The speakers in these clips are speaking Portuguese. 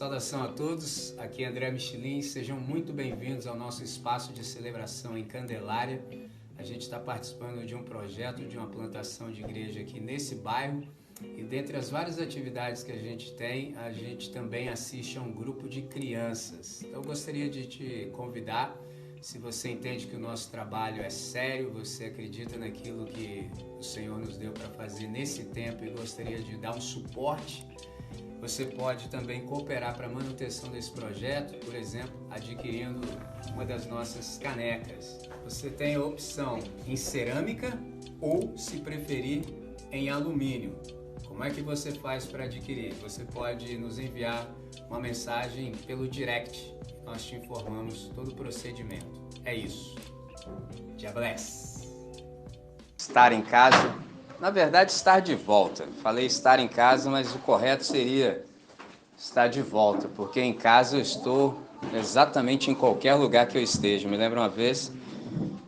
Saudação a todos, aqui é André Michelin, sejam muito bem-vindos ao nosso espaço de celebração em Candelária. A gente está participando de um projeto de uma plantação de igreja aqui nesse bairro e dentre as várias atividades que a gente tem, a gente também assiste a um grupo de crianças. Então eu gostaria de te convidar, se você entende que o nosso trabalho é sério, você acredita naquilo que o Senhor nos deu para fazer nesse tempo e gostaria de dar um suporte, você pode também cooperar para a manutenção desse projeto, por exemplo, adquirindo uma das nossas canecas. Você tem a opção em cerâmica ou, se preferir, em alumínio. Como é que você faz para adquirir? Você pode nos enviar uma mensagem pelo direct. Nós te informamos todo o procedimento. É isso. God bless. Estar em casa, na verdade estar de volta. Falei estar em casa, mas o correto seria estar de volta, porque em casa eu estou exatamente em qualquer lugar que eu esteja. Me lembro uma vez,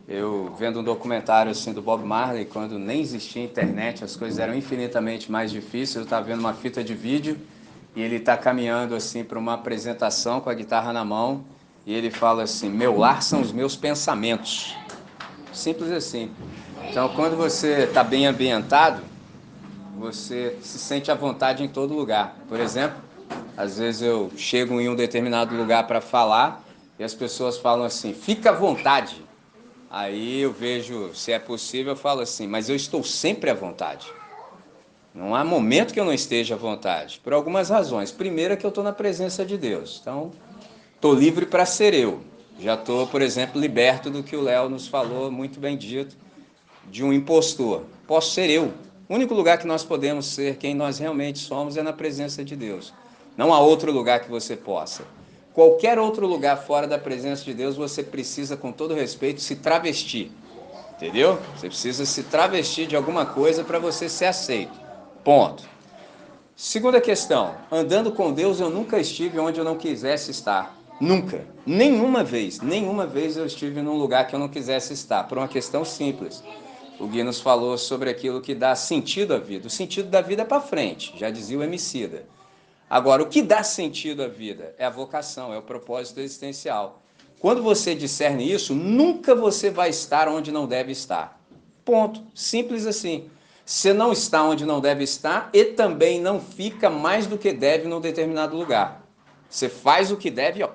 eu vendo um documentário assim do Bob Marley, quando nem existia internet, as coisas eram infinitamente mais difíceis. Eu estava vendo uma fita de vídeo e ele está caminhando assim para uma apresentação com a guitarra na mão e ele fala assim: meu lar são os meus pensamentos. Simples assim. Então, quando você está bem ambientado, você se sente à vontade em todo lugar. Por exemplo, às vezes eu chego em um determinado lugar para falar e as pessoas falam assim: fica à vontade. Aí eu vejo, se é possível, eu falo assim: mas eu estou sempre à vontade. Não há momento que eu não esteja à vontade, por algumas razões. Primeiro é que eu estou na presença de Deus. Então, estou livre para ser eu. Já estou, por exemplo, liberto do que o Léo nos falou, muito bem dito, de um impostor. Posso ser eu. O único lugar que nós podemos ser quem nós realmente somos é na presença de Deus. Não há outro lugar que você possa. Qualquer outro lugar fora da presença de Deus, você precisa, com todo respeito, se travestir. Entendeu? Você precisa se travestir de alguma coisa para você ser aceito. Ponto. Segunda questão. Andando com Deus, eu nunca estive onde eu não quisesse estar. Nunca. Nenhuma vez eu estive num lugar que eu não quisesse estar. Por uma questão simples. O Gui nos falou sobre aquilo que dá sentido à vida. O sentido da vida é para frente, já dizia o Emicida. Agora, o que dá sentido à vida é a vocação, é o propósito existencial. Quando você discerne isso, nunca você vai estar onde não deve estar. Ponto. Simples assim. Você não está onde não deve estar e também não fica mais do que deve num determinado lugar. Você faz o que deve e ó,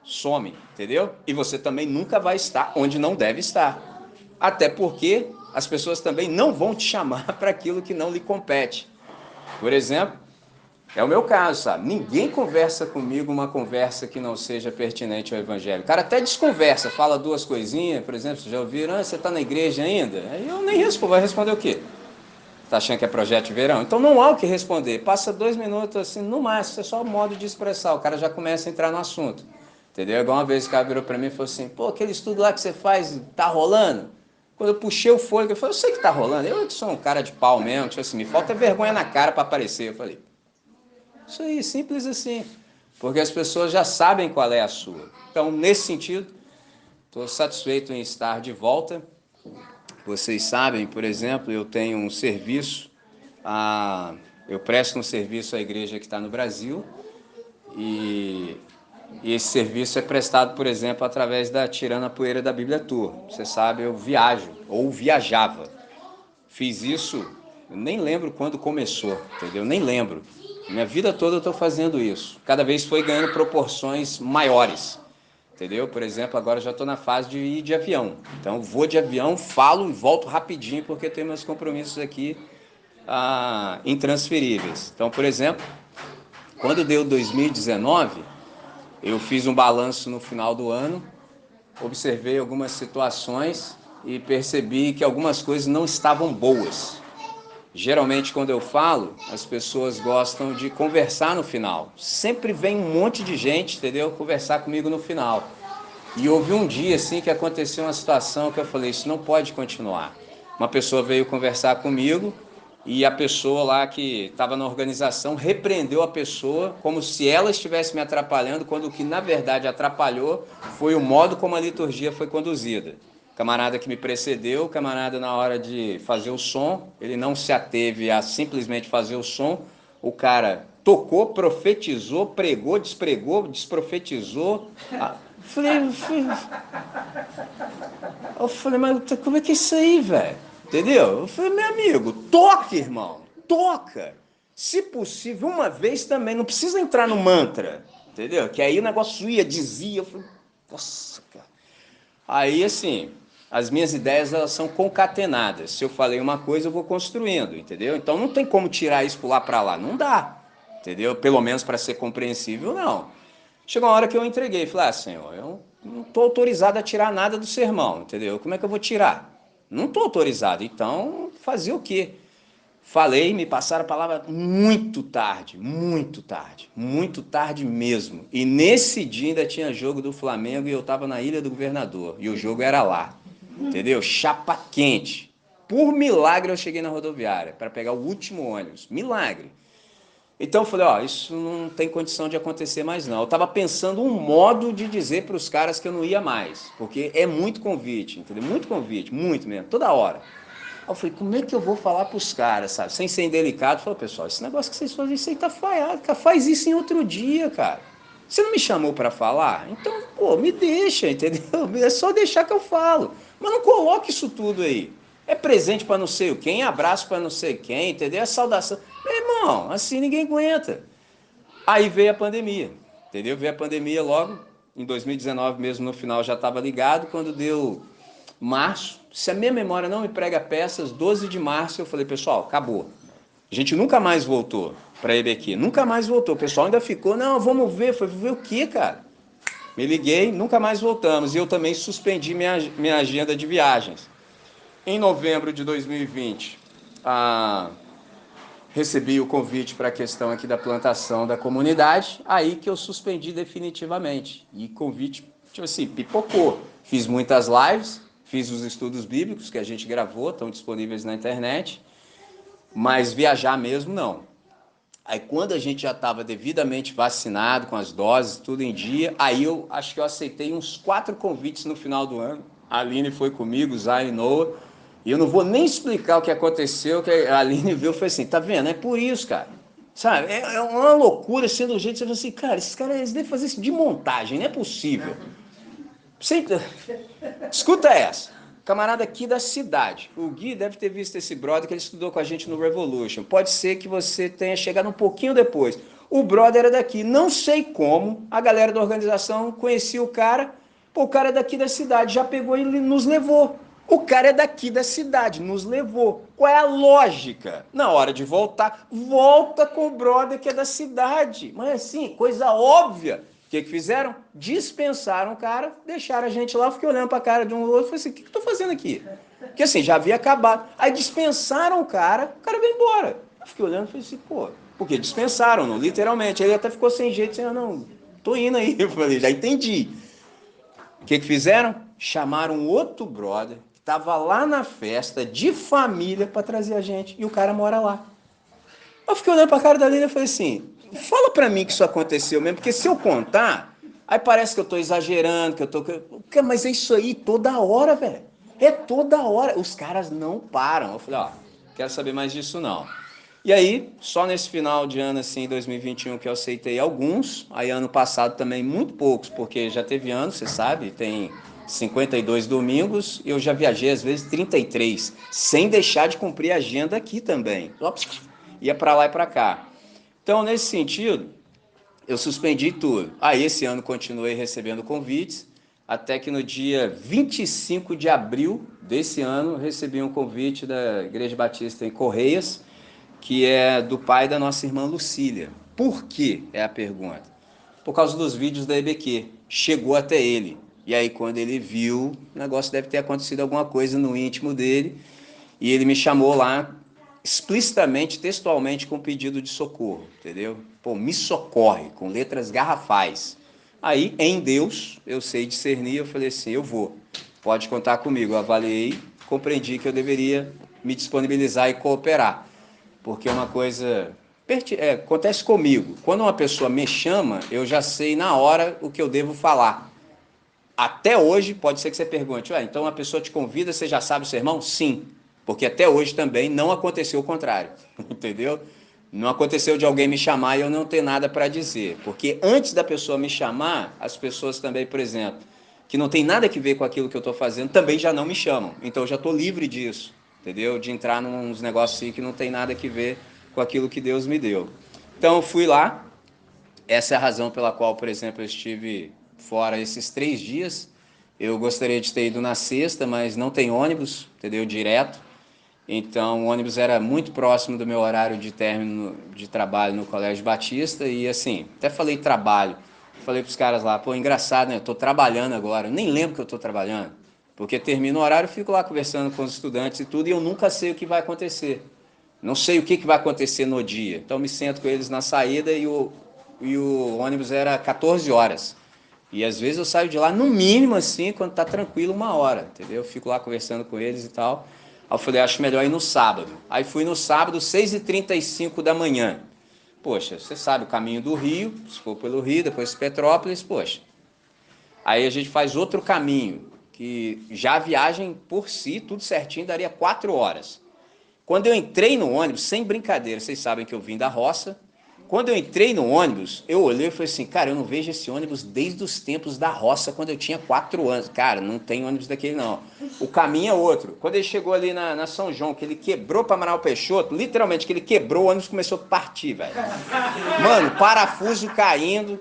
some, entendeu? E você também nunca vai estar onde não deve estar. Até porque as pessoas também não vão te chamar para aquilo que não lhe compete. Por exemplo, é o meu caso, sabe? Ninguém conversa comigo uma conversa que não seja pertinente ao evangelho. O cara até desconversa, fala duas coisinhas, por exemplo, já ouviram, você está na igreja ainda? Aí eu nem respondo, vai responder o quê? Tá achando que é projeto de verão? Então não há o que responder. Passa 2 minutos assim, no máximo, é só o modo de expressar. O cara já começa a entrar no assunto. Entendeu? Igual uma vez o cara virou para mim e falou assim: pô, aquele estudo lá que você faz, tá rolando? Quando eu puxei o fôlego, eu falei: eu sei que tá rolando. Eu que sou um cara de pau mesmo. Tipo assim, me falta vergonha na cara para aparecer. Eu falei: isso aí, simples assim. Porque as pessoas já sabem qual é a sua. Então, nesse sentido, estou satisfeito em estar de volta. Vocês sabem, por exemplo, eu tenho um serviço, eu presto um serviço à igreja que está no Brasil e esse serviço é prestado, por exemplo, através da Tirando a Poeira da Bíblia Tour. Você sabe, eu viajo, ou viajava. Fiz isso, eu nem lembro quando começou, entendeu? Nem lembro. Minha vida toda eu estou fazendo isso. Cada vez foi ganhando proporções maiores. Entendeu? Por exemplo, agora já estou na fase de ir de avião. Então, vou de avião, falo e volto rapidinho, porque tenho meus compromissos aqui intransferíveis. Então, por exemplo, quando deu 2019, eu fiz um balanço no final do ano, observei algumas situações e percebi que algumas coisas não estavam boas. Geralmente, quando eu falo, as pessoas gostam de conversar no final. Sempre vem um monte de gente, entendeu? Conversar comigo no final. E houve um dia assim que aconteceu uma situação que eu falei: isso não pode continuar. Uma pessoa veio conversar comigo e a pessoa lá que estava na organização repreendeu a pessoa como se ela estivesse me atrapalhando, quando o que na verdade atrapalhou foi o modo como a liturgia foi conduzida. O camarada que me precedeu, o camarada na hora de fazer o som, ele não se ateve a simplesmente fazer o som, o cara tocou, profetizou, pregou, despregou, desprofetizou. Eu falei, mas como é que é isso aí, velho? Entendeu? Eu falei, meu amigo, toca, irmão, toca. Se possível, uma vez também, não precisa entrar no mantra, entendeu? Que aí o negócio ia, dizia, eu falei, nossa, cara. Aí, assim, as minhas ideias, elas são concatenadas. Se eu falei uma coisa, eu vou construindo, entendeu? Então não tem como tirar isso, pular para lá, não dá, entendeu? Pelo menos para ser compreensível, não. Chegou uma hora que eu entreguei, falei, Senhor, eu não estou autorizado a tirar nada do sermão, entendeu? Como é que eu vou tirar? Não estou autorizado, então fazer o quê? Falei, me passaram a palavra muito tarde mesmo. E nesse dia ainda tinha jogo do Flamengo e eu estava na Ilha do Governador. E o jogo era lá, entendeu? Chapa quente. Por milagre eu cheguei na rodoviária para pegar o último ônibus. Milagre. Então eu falei, isso não tem condição de acontecer mais não. Eu estava pensando um modo de dizer para os caras que eu não ia mais. Porque é muito convite, entendeu? Muito convite, muito mesmo, toda hora. Aí eu falei, como é que eu vou falar para os caras, sabe? Sem ser indelicado. Eu falei, pessoal, esse negócio que vocês fazem, isso aí tá falhado, cara. Faz isso em outro dia, cara. Você não me chamou para falar? Então, pô, me deixa, entendeu? É só deixar que eu falo. Mas não coloque isso tudo aí. É presente para não sei quem, abraço para não sei quem, entendeu? É saudação. Meu irmão, assim ninguém aguenta. Aí veio a pandemia, entendeu? Veio a pandemia logo, em 2019 mesmo, no final já estava ligado, quando deu março, se a minha memória não me prega peças, 12 de março eu falei, pessoal, acabou. A gente nunca mais voltou para EBQ, nunca mais voltou. O pessoal ainda ficou, não, vamos ver. Foi ver o quê, cara? Me liguei, nunca mais voltamos. E eu também suspendi minha agenda de viagens. Em novembro de 2020, recebi o convite para a questão aqui da plantação da comunidade, aí que eu suspendi definitivamente. E convite, tipo assim, pipocou. Fiz muitas lives, fiz os estudos bíblicos que a gente gravou, estão disponíveis na internet, mas viajar mesmo não. Aí quando a gente já estava devidamente vacinado, com as doses, tudo em dia, aí eu acho que eu aceitei uns 4 convites no final do ano. A Aline foi comigo, o Zay e Noah. E eu não vou nem explicar o que aconteceu, que a Aline viu e foi assim, tá vendo? É por isso, cara. Sabe? É uma loucura sendo do jeito que você fala assim, cara, esses caras eles devem fazer isso de montagem, não é possível. Você... Escuta essa. Camarada aqui da cidade. O Gui deve ter visto esse brother que ele estudou com a gente no Revolution. Pode ser que você tenha chegado um pouquinho depois. O brother era daqui. Não sei como. A galera da organização conhecia o cara. Pô, o cara é daqui da cidade. Já pegou e nos levou. O cara é daqui da cidade. Nos levou. Qual é a lógica? Na hora de voltar, volta com o brother que é da cidade. Mas assim, coisa óbvia. O que fizeram? Dispensaram o cara, deixaram a gente lá, eu fiquei olhando para a cara de um ou outro e falei assim, o que eu estou fazendo aqui? Porque assim, já havia acabado. Aí dispensaram o cara veio embora. Eu fiquei olhando e falei assim, pô, porque dispensaram, literalmente. Aí ele até ficou sem jeito, assim, não, tô indo aí. Eu falei, já entendi. O que fizeram? Chamaram outro brother, que estava lá na festa, de família, para trazer a gente. E o cara mora lá. Eu fiquei olhando para a cara da Lina e falei assim, fala para mim que isso aconteceu mesmo, porque se eu contar, aí parece que eu estou exagerando, que eu estou... Mas é isso aí toda hora, velho. É toda hora. Os caras não param. Eu falei, quero saber mais disso não. E aí, só nesse final de ano, assim, 2021, que eu aceitei alguns. Aí ano passado também muito poucos, porque já teve ano, você sabe, tem 52 domingos, eu já viajei às vezes 33, sem deixar de cumprir a agenda aqui também. Ia para lá e para cá. Então, nesse sentido, eu suspendi tudo. Aí, esse ano, continuei recebendo convites, até que no dia 25 de abril desse ano, recebi um convite da Igreja Batista em Correias, que é do pai da nossa irmã Lucília. Por quê? É a pergunta. Por causa dos vídeos da EBQ. Chegou até ele. E aí, quando ele viu, o negócio deve ter acontecido alguma coisa no íntimo dele. E ele me chamou lá explicitamente, textualmente, com pedido de socorro, entendeu? Pô, me socorre, com letras garrafais. Aí, em Deus, eu sei discernir, eu falei assim, eu vou, pode contar comigo. Eu avaliei, compreendi que eu deveria me disponibilizar e cooperar, porque é uma coisa... acontece comigo, quando uma pessoa me chama, eu já sei na hora o que eu devo falar. Até hoje, pode ser que você pergunte, então a pessoa te convida, você já sabe o sermão? Sim, porque até hoje também não aconteceu o contrário, entendeu? Não aconteceu de alguém me chamar e eu não ter nada para dizer. Porque antes da pessoa me chamar, as pessoas também, por exemplo, que não tem nada a ver com aquilo que eu estou fazendo, também já não me chamam. Então eu já estou livre disso, entendeu? De entrar nos negócios assim que não tem nada a ver com aquilo que Deus me deu. Então eu fui lá. Essa é a razão pela qual, por exemplo, eu estive fora esses 3 dias. Eu gostaria de ter ido na sexta, mas não tem ônibus, entendeu? Direto. Então, o ônibus era muito próximo do meu horário de término de trabalho no Colégio Batista. E assim, até falei trabalho. Falei para os caras lá, pô, engraçado, né? Eu estou trabalhando agora. Eu nem lembro que eu estou trabalhando. Porque termina o horário, eu fico lá conversando com os estudantes e tudo, e eu nunca sei o que vai acontecer. Não sei o que vai acontecer no dia. Então, me sento com eles na saída e o ônibus era 14 horas. E às vezes eu saio de lá, no mínimo assim, quando tá tranquilo, 1 hora, entendeu? Eu fico lá conversando com eles e tal. Aí eu falei, acho melhor ir no sábado. Aí fui no sábado, 6h35 da manhã. Poxa, você sabe o caminho do Rio, se for pelo Rio, depois Petrópolis, poxa. Aí a gente faz outro caminho, que já a viagem por si, tudo certinho, daria 4 horas. Quando eu entrei no ônibus, sem brincadeira, vocês sabem que eu vim da roça. Quando eu entrei no ônibus, eu olhei e falei assim, cara, eu não vejo esse ônibus desde os tempos da roça, quando eu tinha 4 anos. Cara, não tem ônibus daquele não. O caminho é outro. Quando ele chegou ali na São João, que ele quebrou para Amaral Peixoto, literalmente, que ele quebrou, o ônibus começou a partir, velho. Mano, parafuso caindo.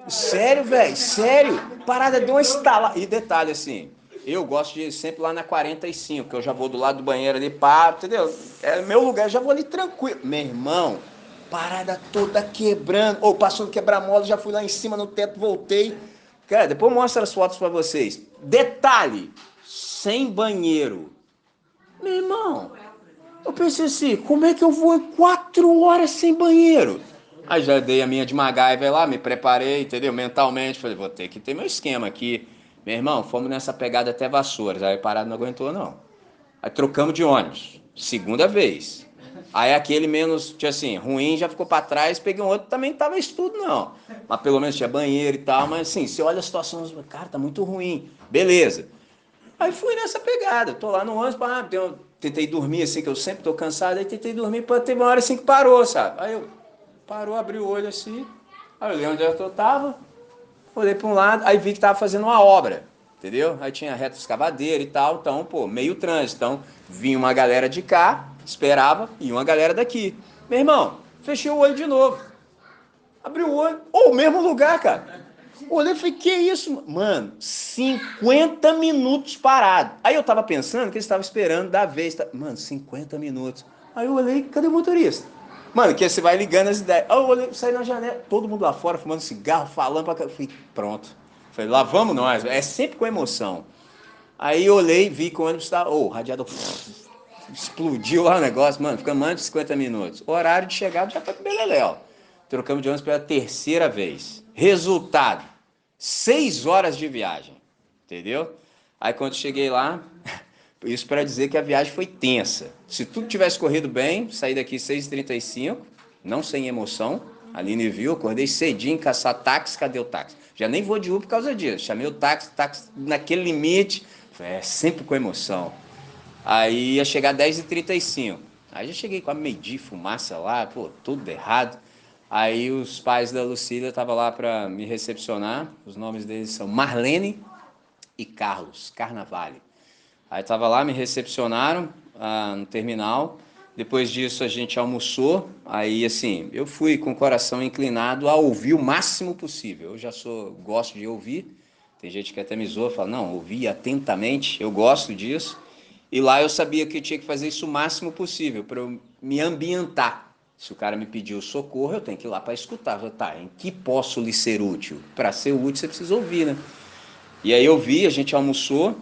Sério, velho, sério. Parada deu uma estalada. E detalhe assim, eu gosto de ir sempre lá na 45, que eu já vou do lado do banheiro ali, pá, entendeu? É meu lugar, eu já vou ali tranquilo. Meu irmão, parada toda quebrando. Ou passou do quebra-mola, já fui lá em cima no teto, voltei. Cara, depois eu mostro as fotos pra vocês. Detalhe, sem banheiro. Meu irmão, eu pensei assim, como é que eu vou 4 horas sem banheiro? Aí já dei a minha de MacGyver lá, me preparei, entendeu? Mentalmente, falei, vou ter que ter meu esquema aqui. Meu irmão, fomos nessa pegada até Vassouras, aí parado não aguentou não. Aí trocamos de ônibus, segunda vez. Aí aquele menos, tinha assim, ruim, já ficou pra trás, peguei um outro, também tava isso tudo não. Mas pelo menos tinha banheiro e tal, mas assim, você olha a situação, cara, tá muito ruim. Beleza. Aí fui nessa pegada, tô lá no ônibus, tentei dormir assim, que eu sempre tô cansado, aí tentei dormir, teve uma hora assim que parou, sabe? Aí eu parou, abri o olho assim, aí eu olhei onde eu tava, olhei para um lado, aí vi que tava fazendo uma obra, entendeu? Aí tinha reta escavadeira e tal, então, pô, meio trânsito, então vinha uma galera de cá, esperava, e uma galera daqui. Meu irmão, fechei o olho de novo, abri o olho, o mesmo lugar, cara. Olhei e falei, que isso? Mano, 50 minutos parado. Aí eu tava pensando que eles estavam esperando da vez. Mano, 50 minutos. Aí eu olhei, cadê o motorista? Mano, que você vai ligando as ideias. Aí eu olhei, saí na janela, todo mundo lá fora fumando cigarro, falando pra cá. Eu falei, pronto. Falei, lá vamos nós. É sempre com emoção. Aí eu olhei, vi que o ônibus estava. O radiador explodiu lá o negócio, mano, ficamos mais de 50 minutos. O horário de chegada já foi pro beleléu. Trocamos de ônibus pela terceira vez. Resultado, 6 horas de viagem, entendeu? Aí quando cheguei lá, isso para dizer que a viagem foi tensa. Se tudo tivesse corrido bem, saí daqui 6h35, não sem emoção. A Aline viu, acordei cedinho, caçar táxi, cadê o táxi? Já nem vou de Uber por causa disso. Chamei o táxi naquele limite. Sempre com emoção. Aí ia chegar 10h35. Aí já cheguei com a meio-dia, fumaça lá, pô, tudo errado. Aí os pais da Lucília estavam lá para me recepcionar. Os nomes deles são Marlene e Carlos Carnavale. Aí tava lá, me recepcionaram no terminal. Depois disso a gente almoçou. Aí assim, eu fui com o coração inclinado a ouvir o máximo possível. Eu já gosto de ouvir. Tem gente que até me zoa, fala, não, ouvi atentamente, eu gosto disso. E lá eu sabia que eu tinha que fazer isso o máximo possível, para eu me ambientar. Se o cara me pediu socorro, eu tenho que ir lá para escutar. Eu, tá, em que posso lhe ser útil? Para ser útil, você precisa ouvir, né? E aí eu vi, a gente almoçou,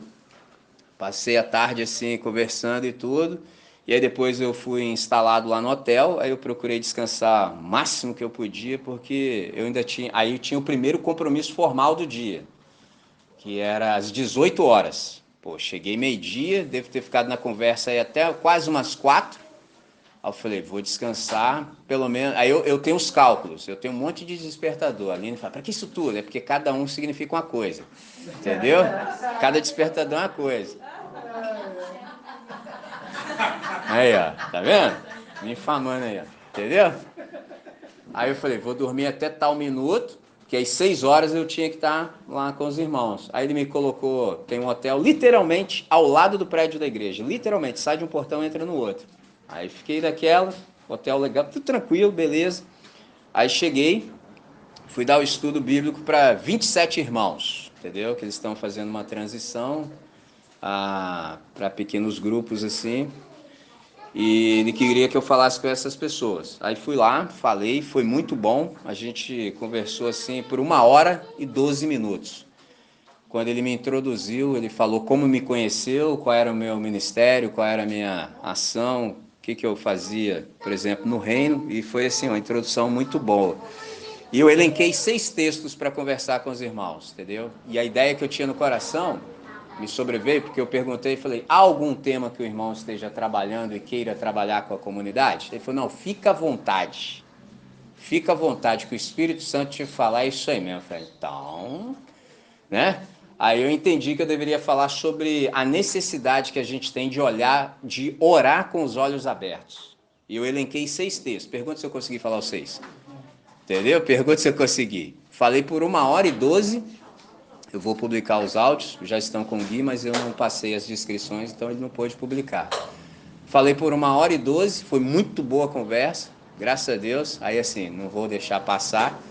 passei a tarde assim, conversando e tudo. E aí depois eu fui instalado lá no hotel, aí eu procurei descansar o máximo que eu podia, porque eu ainda tinha... Aí eu tinha o primeiro compromisso formal do dia, que era às 18 horas. Pô, cheguei meio-dia, devo ter ficado na conversa aí até quase umas 4. Aí eu falei, vou descansar, pelo menos... Aí eu tenho os cálculos, eu tenho um monte de despertador. A Aline fala, para que isso tudo? É porque cada um significa uma coisa, entendeu? Cada despertador é uma coisa. Aí, ó, tá vendo? Me infamando aí, ó. Entendeu? Aí eu falei, vou dormir até tal minuto, que às 6 horas eu tinha que estar lá com os irmãos. Aí ele me colocou, tem um hotel literalmente ao lado do prédio da igreja. Literalmente, sai de um portão e entra no outro. Aí fiquei daquela, hotel legal, tudo tranquilo, beleza. Aí cheguei, fui dar o estudo bíblico para 27 irmãos, entendeu? Que eles estão fazendo uma transição para pequenos grupos assim. E ele queria que eu falasse com essas pessoas. Aí fui lá, falei, foi muito bom. A gente conversou assim por 1 hora e 12 minutos. Quando ele me introduziu, ele falou como me conheceu, qual era o meu ministério, qual era a minha ação, o que eu fazia, por exemplo, no reino. E foi assim, uma introdução muito boa. E eu elenquei 6 textos para conversar com os irmãos, entendeu? E a ideia que eu tinha no coração me sobreveio porque eu perguntei e falei, há algum tema que o irmão esteja trabalhando e queira trabalhar com a comunidade? Ele falou, não, fica à vontade. Fica à vontade, que o Espírito Santo te falar, é isso aí mesmo. Eu falei, então, né? Aí eu entendi que eu deveria falar sobre a necessidade que a gente tem de olhar, de orar com os olhos abertos. E eu elenquei 6 textos. Pergunta se eu consegui falar os 6. Entendeu? Pergunta se eu consegui. Falei por 1 hora e 12. Eu vou publicar os áudios, já estão com o Gui, mas eu não passei as descrições, então ele não pôde publicar. Falei por 1 hora e 12, foi muito boa a conversa, graças a Deus. Aí assim, não vou deixar passar.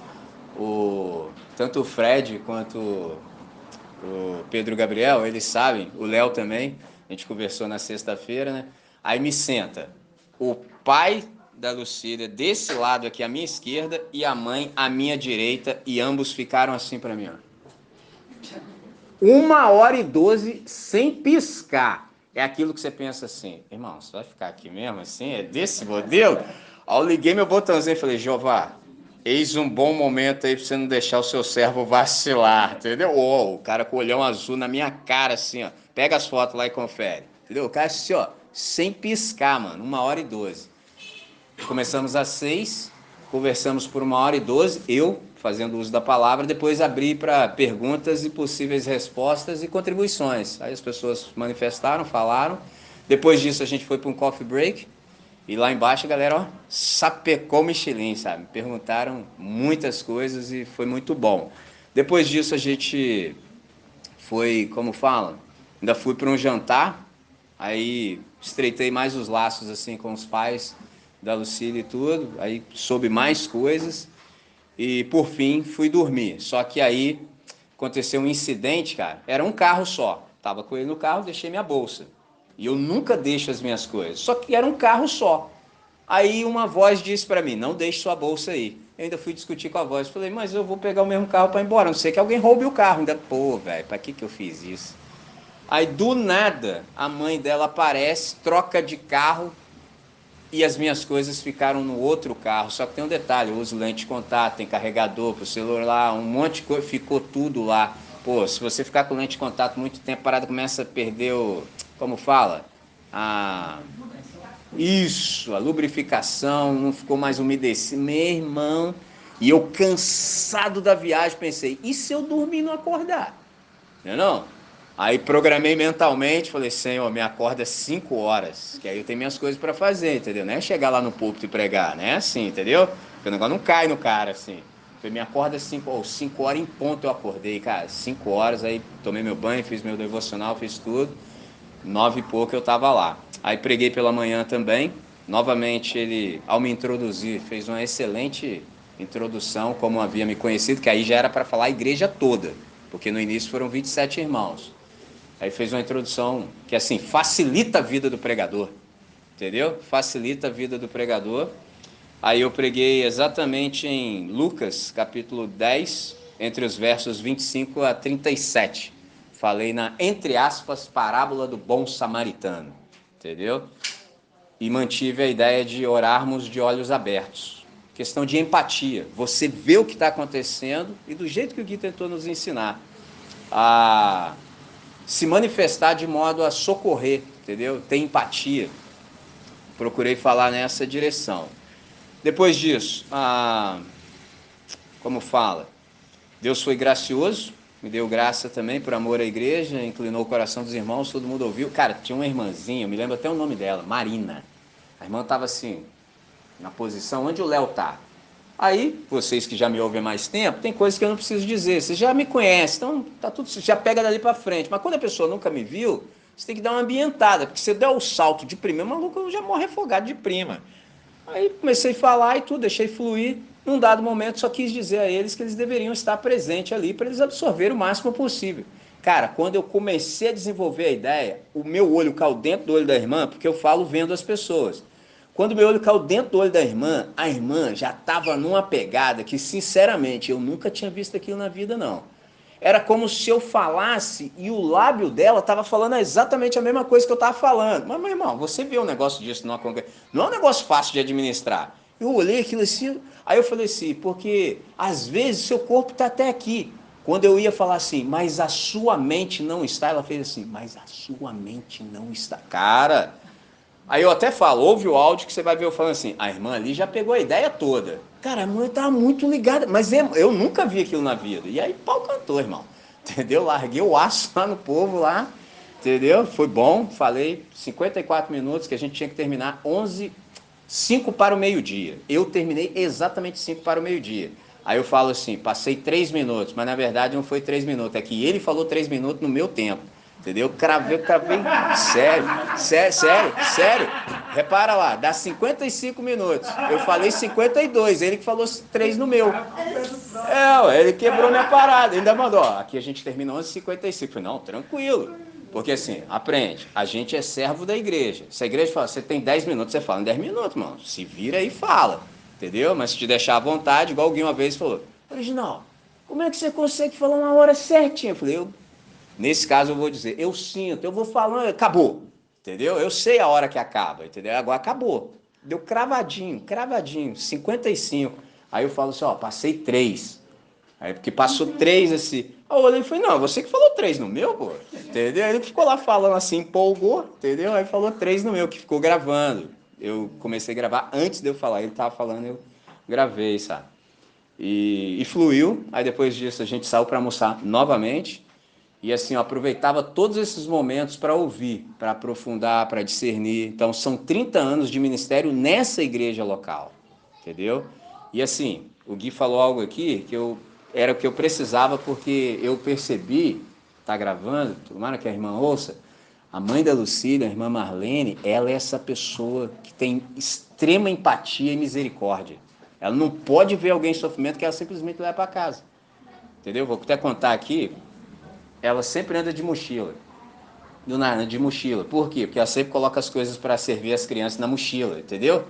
Tanto o Fred quanto o Pedro Gabriel, eles sabem, o Léo também, a gente conversou na sexta-feira, né? Aí me senta o pai da Lucília desse lado aqui à minha esquerda e a mãe à minha direita, e ambos ficaram assim para mim, ó. 1 hora e 12 sem piscar. É aquilo que você pensa assim, irmão, você vai ficar aqui mesmo assim? É desse modelo? Aí eu liguei meu botãozinho e falei, Jeová, eis um bom momento aí pra você não deixar o seu servo vacilar, entendeu? Oh, o cara com o olhão azul na minha cara assim, ó. Pega as fotos lá e confere, entendeu? O cara assim, ó, sem piscar, mano, 1 hora e 12. Começamos às 6, conversamos por 1 hora e 12, eu fazendo uso da palavra, depois abri para perguntas e possíveis respostas e contribuições. Aí as pessoas manifestaram, falaram. Depois disso a gente foi para um coffee break e lá embaixo a galera, ó, sapecou Michelin, sabe? Perguntaram muitas coisas e foi muito bom. Depois disso a gente foi, como fala, ainda fui para um jantar, aí estreitei mais os laços assim com os pais da Lucília e tudo, aí soube mais coisas e por fim fui dormir. Só que aí aconteceu um incidente, cara, era um carro só, tava com ele no carro, deixei minha bolsa e eu nunca deixo as minhas coisas, só que era um carro só. Aí uma voz disse para mim, não deixe sua bolsa aí. Eu ainda fui discutir com a voz, falei, mas eu vou pegar o mesmo carro para ir embora, não sei que alguém roube o carro. Ainda, pô, velho, para que eu fiz isso? Aí do nada, a mãe dela aparece, troca de carro e as minhas coisas ficaram no outro carro. Só que tem um detalhe, eu uso lente de contato, tem carregador pro celular, um monte de coisa, ficou tudo lá. Pô, se você ficar com lente de contato muito tempo, a parada começa a perder o, como fala? A Isso, a lubrificação, não ficou mais umedecido. Meu irmão, e eu cansado da viagem, pensei, e se eu dormir e não acordar? Não? Aí programei mentalmente, falei, Senhor, me acorda 5 horas, que aí eu tenho minhas coisas para fazer, entendeu? Não é chegar lá no púlpito e pregar, não é assim, entendeu? Porque o negócio não cai no cara, assim. Falei, me acorda 5 horas em ponto eu acordei, cara, 5 horas, aí tomei meu banho, fiz meu devocional, fiz tudo. 9 e pouco eu estava lá. Aí preguei pela manhã também. Novamente ele, ao me introduzir, fez uma excelente introdução, como havia me conhecido, que aí já era para falar a igreja toda, porque no início foram 27 irmãos. Aí fez uma introdução que assim, facilita a vida do pregador, entendeu? Facilita a vida do pregador. Aí eu preguei exatamente em Lucas, capítulo 10, entre os versos 25 a 37. Falei na, entre aspas, parábola do bom samaritano, entendeu? E mantive a ideia de orarmos de olhos abertos. Questão de empatia. Você vê o que está acontecendo e do jeito que o Gui tentou nos ensinar, a se manifestar de modo a socorrer, entendeu? Ter empatia. Procurei falar nessa direção. Depois disso, como fala, Deus foi gracioso, me deu graça também por amor à igreja, inclinou o coração dos irmãos, todo mundo ouviu. Cara, tinha uma irmãzinha, eu me lembro até o nome dela, Marina. A irmã estava assim, na posição onde o Léo está. Aí, vocês que já me ouvem há mais tempo, tem coisas que eu não preciso dizer. Você já me conhece, então tá tudo, já pega dali para frente. Mas quando a pessoa nunca me viu, você tem que dar uma ambientada, porque se você der o salto de prima, o maluco já morre afogado de prima. Aí comecei a falar e tudo, deixei fluir. Num dado momento, só quis dizer a eles que eles deveriam estar presentes ali para eles absorverem o máximo possível. Cara, quando eu comecei a desenvolver a ideia, o meu olho caiu dentro do olho da irmã, porque eu falo vendo as pessoas. Quando meu olho caiu dentro do olho da irmã, a irmã já estava numa pegada que, sinceramente, eu nunca tinha visto aquilo na vida, não. Era como se eu falasse e o lábio dela estava falando exatamente a mesma coisa que eu estava falando. Mas, meu irmão, você vê um negócio disso, não é um negócio fácil de administrar. Eu olhei aquilo assim, aí eu falei assim, porque às vezes seu corpo está até aqui. Quando eu ia falar assim, mas a sua mente não está, ela fez assim, mas a sua mente não está. Cara, aí eu até falo, ouve o áudio que você vai ver eu falando assim, a irmã ali já pegou a ideia toda. Cara, a irmã estava muito ligada, mas eu nunca vi aquilo na vida. E aí pau cantou, irmão. Entendeu? Larguei o aço lá no povo lá, entendeu? Foi bom, falei 54 minutos que a gente tinha que terminar 5 para o meio-dia. Eu terminei exatamente 5 para o meio-dia. Aí eu falo assim, passei 3 minutos, mas na verdade não foi 3 minutos, é que ele falou 3 minutos no meu tempo. Entendeu? Cravei, sério. Repara lá, dá 55 minutos. Eu falei 52, ele que falou 3 no meu. Ele quebrou minha parada, ainda mandou, ó, aqui a gente termina 11h55. Falei, não, tranquilo. Porque assim, aprende, a gente é servo da igreja. Se a igreja fala, você tem 10 minutos, você fala em 10 minutos, mano. Se vira e fala, entendeu? Mas se te deixar à vontade, igual alguém uma vez falou, original, como é que você consegue falar uma hora certinha? Eu falei, nesse caso eu vou dizer, eu sinto, eu vou falando, acabou, entendeu? Eu sei a hora que acaba, entendeu? Agora acabou. Deu cravadinho, 55. Aí eu falo assim, ó, passei 3. Aí porque passou 3 assim. Aí eu olhei e falei, não, você que falou 3 no meu, pô. Entendeu? Ele ficou lá falando assim, empolgou, entendeu? Aí falou 3 no meu, que ficou gravando. Eu comecei a gravar antes de eu falar. Ele tava falando, eu gravei, sabe? E fluiu. Aí depois disso a gente saiu para almoçar novamente. E assim, eu aproveitava todos esses momentos para ouvir, para aprofundar, para discernir. Então, são 30 anos de ministério nessa igreja local, entendeu? E assim, o Gui falou algo aqui que era o que eu precisava, porque eu percebi, tá gravando, tomara que a irmã ouça, a mãe da Lucília, a irmã Marlene, ela é essa pessoa que tem extrema empatia e misericórdia. Ela não pode ver alguém em sofrimento que ela simplesmente leva para casa, entendeu? Vou até contar aqui. Ela sempre anda de mochila. Do nada, de mochila. Por quê? Porque ela sempre coloca as coisas para servir as crianças na mochila, entendeu?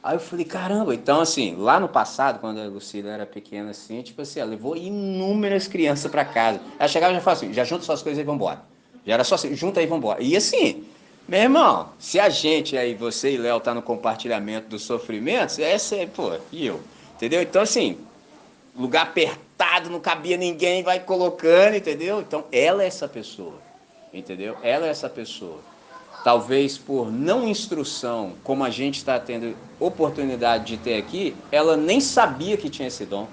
Aí eu falei, caramba. Então, assim, lá no passado, quando a Lucília era pequena, assim, tipo assim, ela levou inúmeras crianças para casa. Ela chegava e já falava assim, já junta suas coisas e vambora. Já era só assim, junta aí e vambora. E assim, meu irmão, se a gente aí, você e Léo, tá no compartilhamento dos sofrimentos, essa é, pô, e eu. Entendeu? Então, assim, lugar apertado, não cabia ninguém, vai colocando, entendeu? Então, ela é essa pessoa, entendeu? Ela é essa pessoa. Talvez por não instrução, como a gente está tendo oportunidade de ter aqui, ela nem sabia que tinha esse dom.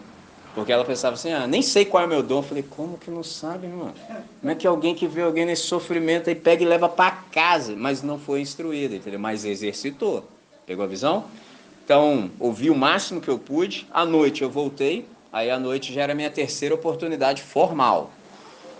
Porque ela pensava assim, nem sei qual é o meu dom. Eu falei, como que não sabe, mano? Como é que alguém que vê alguém nesse sofrimento aí pega e leva para casa, mas não foi instruída, entendeu? Mas exercitou. Pegou a visão? Então, ouvi o máximo que eu pude. À noite eu voltei. Aí à noite já era a minha terceira oportunidade formal.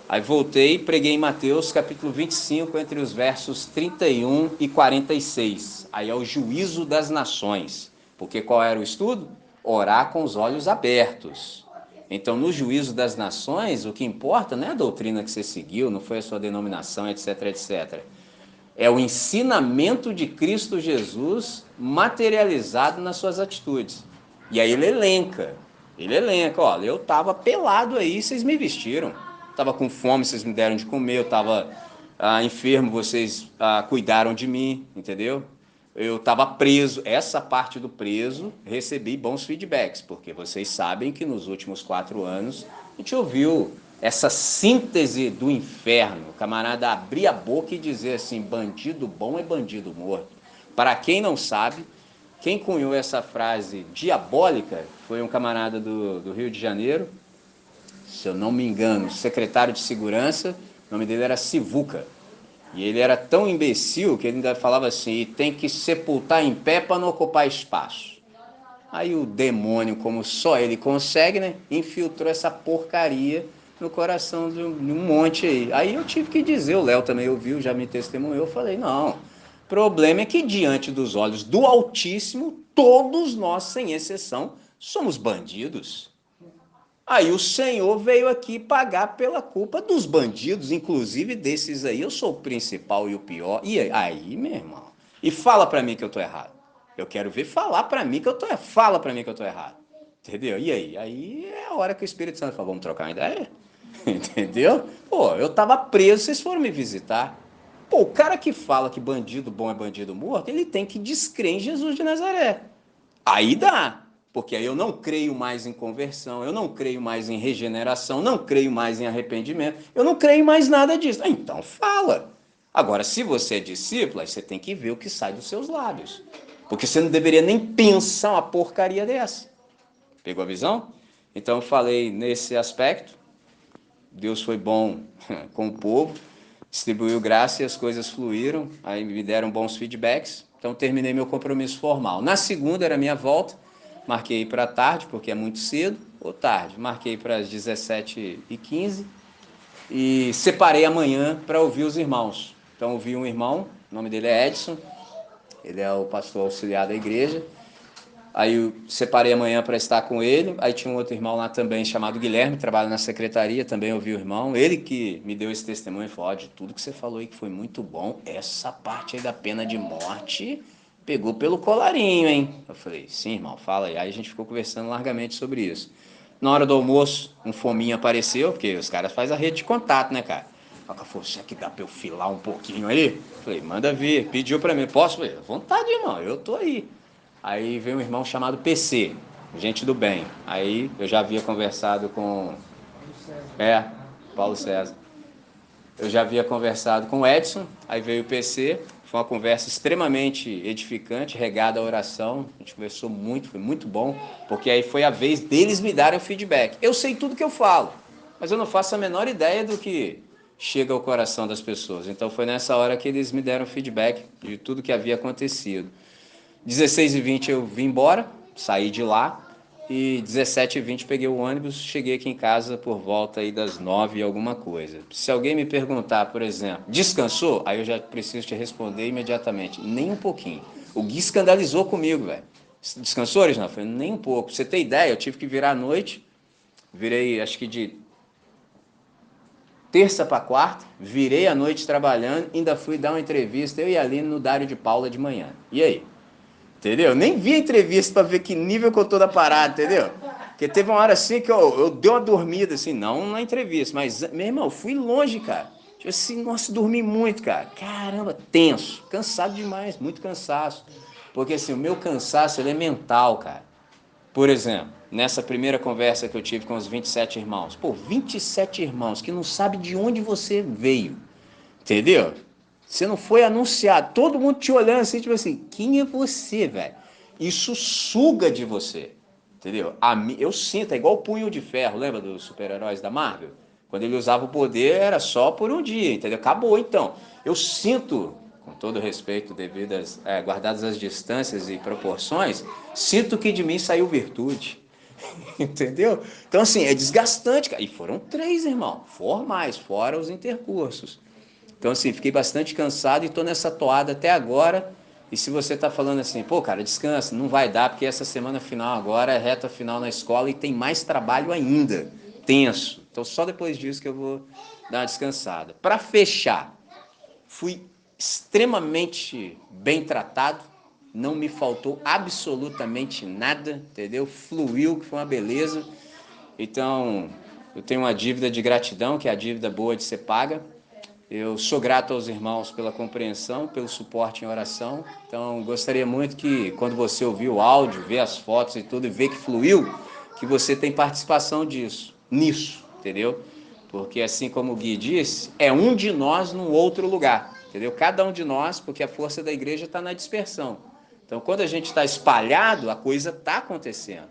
Aí voltei e preguei em Mateus capítulo 25, entre os versos 31 e 46. Aí é o juízo das nações. Porque qual era o estudo? Orar com os olhos abertos. Então, no juízo das nações, o que importa não é a doutrina que você seguiu, não foi a sua denominação, etc, etc. É o ensinamento de Cristo Jesus materializado nas suas atitudes. E aí ele elenca, olha, eu estava pelado aí, vocês me vestiram. Estava com fome, vocês me deram de comer. Eu estava enfermo, vocês cuidaram de mim, entendeu? Eu estava preso. Essa parte do preso, recebi bons feedbacks, porque vocês sabem que nos últimos 4 anos a gente ouviu essa síntese do inferno. O camarada abrir a boca e dizer assim, bandido bom é bandido morto. Para quem não sabe, quem cunhou essa frase diabólica foi um camarada do Rio de Janeiro, se eu não me engano, secretário de segurança, o nome dele era Sivuca. E ele era tão imbecil que ele ainda falava assim, tem que sepultar em pé para não ocupar espaço. Aí o demônio, como só ele consegue, né, infiltrou essa porcaria no coração de um monte aí. Aí eu tive que dizer, o Léo também ouviu, já me testemunhou, eu falei, não, o problema é que diante dos olhos do Altíssimo, todos nós, sem exceção, somos bandidos. Aí o Senhor veio aqui pagar pela culpa dos bandidos, inclusive desses aí, eu sou o principal e o pior. E aí, meu irmão, e fala pra mim que eu tô errado. Eu quero ver falar pra mim que eu tô errado. Fala pra mim que eu tô errado. Entendeu? E aí? Aí é a hora que o Espírito Santo fala, vamos trocar uma ideia? Entendeu? Pô, eu tava preso, vocês foram me visitar. Pô, o cara que fala que bandido bom é bandido morto, ele tem que descrer em Jesus de Nazaré. Aí dá, porque aí eu não creio mais em conversão, eu não creio mais em regeneração, não creio mais em arrependimento, eu não creio mais nada disso. Então fala. Agora, se você é discípulo, aí você tem que ver o que sai dos seus lábios. Porque você não deveria nem pensar uma porcaria dessa. Pegou a visão? Então eu falei nesse aspecto. Deus foi bom com o povo, distribuiu graça e as coisas fluíram, aí me deram bons feedbacks, então terminei meu compromisso formal. Na segunda era a minha volta, marquei para tarde, porque é muito cedo, ou tarde, marquei para as 17h15 e separei amanhã para ouvir os irmãos. Então ouvi um irmão, o nome dele é Edson, ele é o pastor auxiliar da igreja. Aí eu separei amanhã para estar com ele. Aí tinha um outro irmão lá também chamado Guilherme, trabalha na secretaria, também ouvi o irmão. Ele que me deu esse testemunho e falou: ó, de tudo que você falou aí que foi muito bom, essa parte aí da pena de morte pegou pelo colarinho, hein? Eu falei: sim, irmão, fala aí. Aí a gente ficou conversando largamente sobre isso. Na hora do almoço, um fominho apareceu, porque os caras fazem a rede de contato, né, cara? O cara falou: será que dá para eu filar um pouquinho aí? Eu falei: manda vir. Pediu para mim: posso? Eu falei: vontade, irmão, eu tô aí. Aí veio um irmão chamado PC, gente do bem. Aí eu já havia conversado com... Paulo César. Eu já havia conversado com o Edson, aí veio o PC, foi uma conversa extremamente edificante, regada à oração, a gente conversou muito, foi muito bom, porque aí foi a vez deles me darem o feedback. Eu sei tudo que eu falo, mas eu não faço a menor ideia do que chega ao coração das pessoas. Então foi nessa hora que eles me deram feedback de tudo que havia acontecido. 16h20 eu vim embora, saí de lá, e 17h20 peguei o ônibus, cheguei aqui em casa por volta aí das 9 e alguma coisa. Se alguém me perguntar, por exemplo, descansou? Aí eu já preciso te responder imediatamente, nem um pouquinho. O Gui escandalizou comigo, velho. Descansou, Reginaldo? Eu falei, nem um pouco. Pra você ter ideia, eu tive que virar à noite, virei acho que de terça para quarta, virei à noite trabalhando, ainda fui dar uma entrevista, eu e a Aline no Dário de Paula de manhã. E aí? Entendeu? Nem vi a entrevista para ver que nível que eu tô da parada, entendeu? Porque teve uma hora assim que eu dei uma dormida, assim, não na entrevista, mas, meu irmão, fui longe, cara. Tipo assim, nossa, dormi muito, cara. Caramba, tenso, cansado demais, muito cansaço. Porque assim, o meu cansaço, ele é mental, cara. Por exemplo, nessa primeira conversa que eu tive com os 27 irmãos. Pô, 27 irmãos que não sabem de onde você veio. Entendeu? Você não foi anunciado. Todo mundo te olhando assim, tipo assim, quem é você, velho? Isso suga de você. Entendeu? Eu sinto, é igual o Punho de Ferro, lembra dos super-heróis da Marvel? Quando ele usava o poder era só por um dia, entendeu? Acabou então. Eu sinto, com todo respeito, devidas, guardadas as distâncias e proporções, sinto que de mim saiu virtude. Entendeu? Então, assim, é desgastante, cara. E foram 3, irmão. Formais, fora os intercursos. Então, assim, fiquei bastante cansado e estou nessa toada até agora. E se você está falando assim, pô, cara, descansa, não vai dar, porque essa semana final agora é reta final na escola e tem mais trabalho ainda, tenso. Então, só depois disso que eu vou dar uma descansada. Para fechar, fui extremamente bem tratado, não me faltou absolutamente nada, entendeu? Fluiu, que foi uma beleza. Então, eu tenho uma dívida de gratidão, que é a dívida boa de ser paga. Eu sou grato aos irmãos pela compreensão, pelo suporte em oração. Então, gostaria muito que, quando você ouvir o áudio, ver as fotos e tudo, e ver que fluiu, que você tem participação nisso, entendeu? Porque, assim como o Gui disse, é um de nós num outro lugar, entendeu? Cada um de nós, porque a força da igreja está na dispersão. Então, quando a gente está espalhado, a coisa está acontecendo.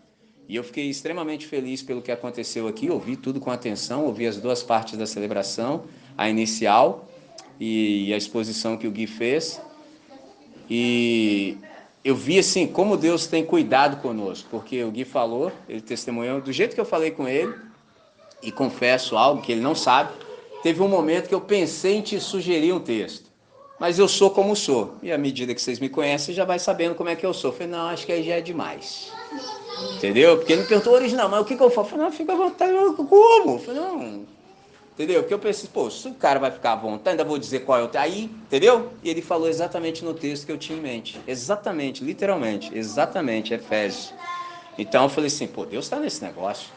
E eu fiquei extremamente feliz pelo que aconteceu aqui, ouvi tudo com atenção, ouvi as duas partes da celebração, a inicial e a exposição que o Gui fez. E eu vi assim como Deus tem cuidado conosco, porque o Gui falou, ele testemunhou do jeito que eu falei com ele, e confesso algo que ele não sabe. Teve um momento que eu pensei em te sugerir um texto, mas eu sou como sou, e à medida que vocês me conhecem, já vai sabendo como é que eu sou. Eu falei, não, acho que aí já é demais, entendeu? Porque ele me perguntou original, mas o que eu falo? Eu falei, não, fica à vontade. Como? Eu falei, não, entendeu? Porque eu pensei, pô, se o cara vai ficar à vontade, ainda vou dizer qual é o... Aí, entendeu? E ele falou exatamente no texto que eu tinha em mente, exatamente, literalmente, exatamente, Efésios. Então eu falei assim, pô, Deus está nesse negócio.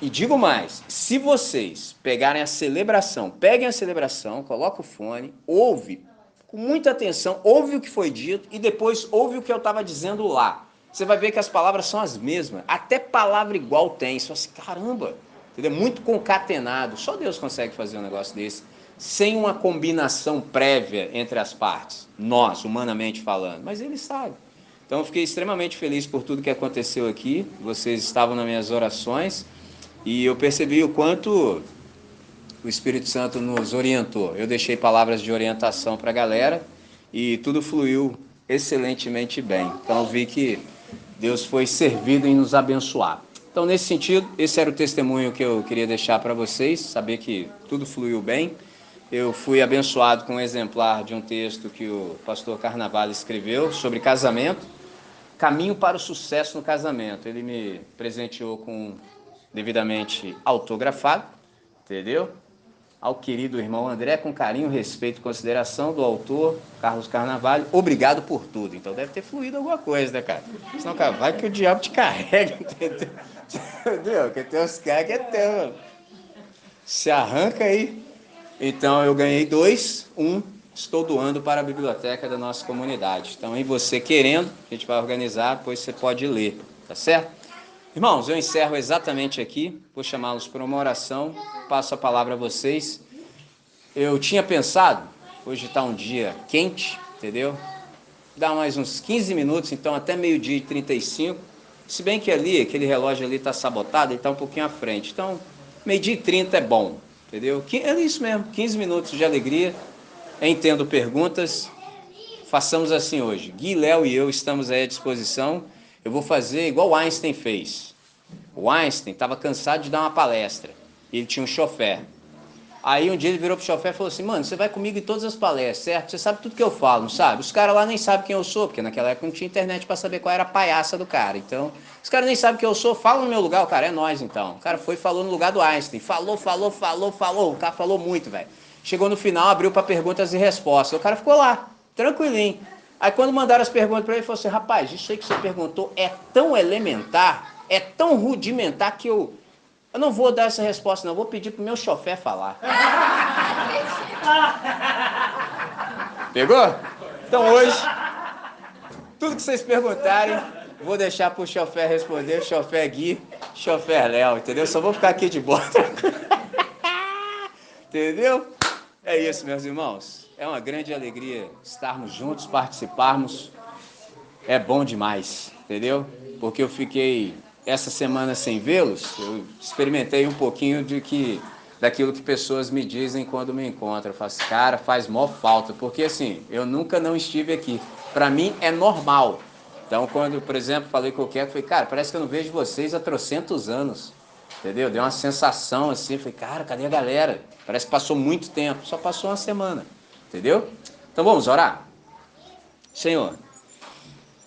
E digo mais, se vocês pegarem a celebração, peguem a celebração, coloca o fone, ouve com muita atenção, ouve o que foi dito e depois ouve o que eu estava dizendo lá. Você vai ver que as palavras são as mesmas, até palavra igual tem. Você fala assim, caramba, entendeu? Muito concatenado. Só Deus consegue fazer um negócio desse, sem uma combinação prévia entre as partes, nós, humanamente falando, mas Ele sabe. Então eu fiquei extremamente feliz por tudo que aconteceu aqui, vocês estavam nas minhas orações, e eu percebi o quanto o Espírito Santo nos orientou. Eu deixei palavras de orientação para a galera e tudo fluiu excelentemente bem. Então eu vi que Deus foi servido em nos abençoar. Então, nesse sentido, esse era o testemunho que eu queria deixar para vocês, saber que tudo fluiu bem. Eu fui abençoado com um exemplar de um texto que o pastor Carnaval escreveu sobre casamento, caminho para o sucesso no casamento. Ele me presenteou com devidamente autografado, entendeu? Ao querido irmão André, com carinho, respeito e consideração do autor, Carlos Carnaval, obrigado por tudo. Então deve ter fluído alguma coisa, né, cara? Senão, cara, vai que o diabo te carrega, entendeu? Entendeu? Porque tem uns caras que é teu, se arranca aí. Então eu ganhei 2, estou doando para a biblioteca da nossa comunidade. Então, em você querendo, a gente vai organizar, depois você pode ler, tá certo? Irmãos, eu encerro exatamente aqui, vou chamá-los para uma oração, passo a palavra a vocês. Eu tinha pensado, hoje está um dia quente, entendeu? Dá mais uns 15 minutos, então até 12h35, se bem que ali, aquele relógio ali está sabotado, ele está um pouquinho à frente, então 12h30 é bom, entendeu? É isso mesmo, 15 minutos de alegria, entendo perguntas, façamos assim hoje, Gui, Léo e eu estamos aí à disposição. Eu vou fazer igual o Einstein fez. O Einstein estava cansado de dar uma palestra. Ele tinha um chofer. Aí um dia ele virou pro chofer e falou assim, mano, você vai comigo em todas as palestras, certo? Você sabe tudo que eu falo, não sabe? Os caras lá nem sabem quem eu sou, porque naquela época não tinha internet para saber qual era a palhaça do cara. Então, os caras nem sabem quem eu sou, fala no meu lugar, o cara, é nós então. O cara foi e falou no lugar do Einstein. Falou. O cara falou muito, velho. Chegou no final, abriu para perguntas e respostas. O cara ficou lá, tranquilinho. Aí quando mandaram as perguntas para ele, ele falou assim, rapaz, isso aí que você perguntou é tão elementar, é tão rudimentar que eu não vou dar essa resposta não, vou pedir pro meu chofer falar. Pegou? Então hoje, tudo que vocês perguntarem, vou deixar pro chofer responder, chofer Gui, chofer Léo, entendeu? Só vou ficar aqui de boa. Entendeu? É isso, meus irmãos. É uma grande alegria estarmos juntos, participarmos. É bom demais, entendeu? Porque eu fiquei essa semana sem vê-los, eu experimentei um pouquinho daquilo que pessoas me dizem quando me encontram. Eu falo assim, cara, faz mó falta, porque assim, eu nunca não estive aqui. Para mim é normal. Então, quando, por exemplo, falei com o Keco, falei, cara, parece que eu não vejo vocês há trocentos anos. Entendeu? Deu uma sensação assim, falei, cara, cadê a galera? Parece que passou muito tempo, só passou uma semana. Entendeu? Então vamos orar? Senhor,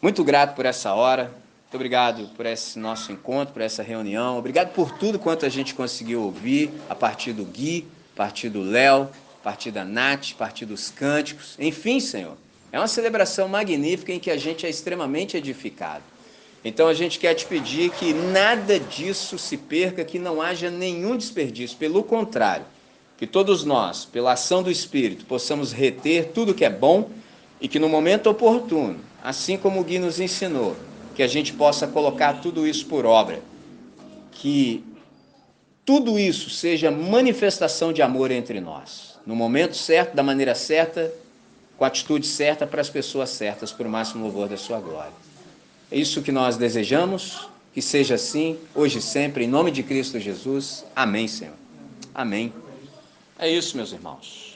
muito grato por essa hora, muito obrigado por esse nosso encontro, por essa reunião, obrigado por tudo quanto a gente conseguiu ouvir, a partir do Gui, a partir do Léo, a partir da Nath, a partir dos cânticos, enfim, Senhor, é uma celebração magnífica em que a gente é extremamente edificado. Então a gente quer te pedir que nada disso se perca, que não haja nenhum desperdício, pelo contrário, que todos nós, pela ação do Espírito, possamos reter tudo que é bom e que no momento oportuno, assim como o Gui nos ensinou, que a gente possa colocar tudo isso por obra, que tudo isso seja manifestação de amor entre nós, no momento certo, da maneira certa, com a atitude certa para as pessoas certas, por máximo louvor da sua glória. É isso que nós desejamos, que seja assim, hoje e sempre, em nome de Cristo Jesus. Amém, Senhor. Amém. É isso, meus irmãos.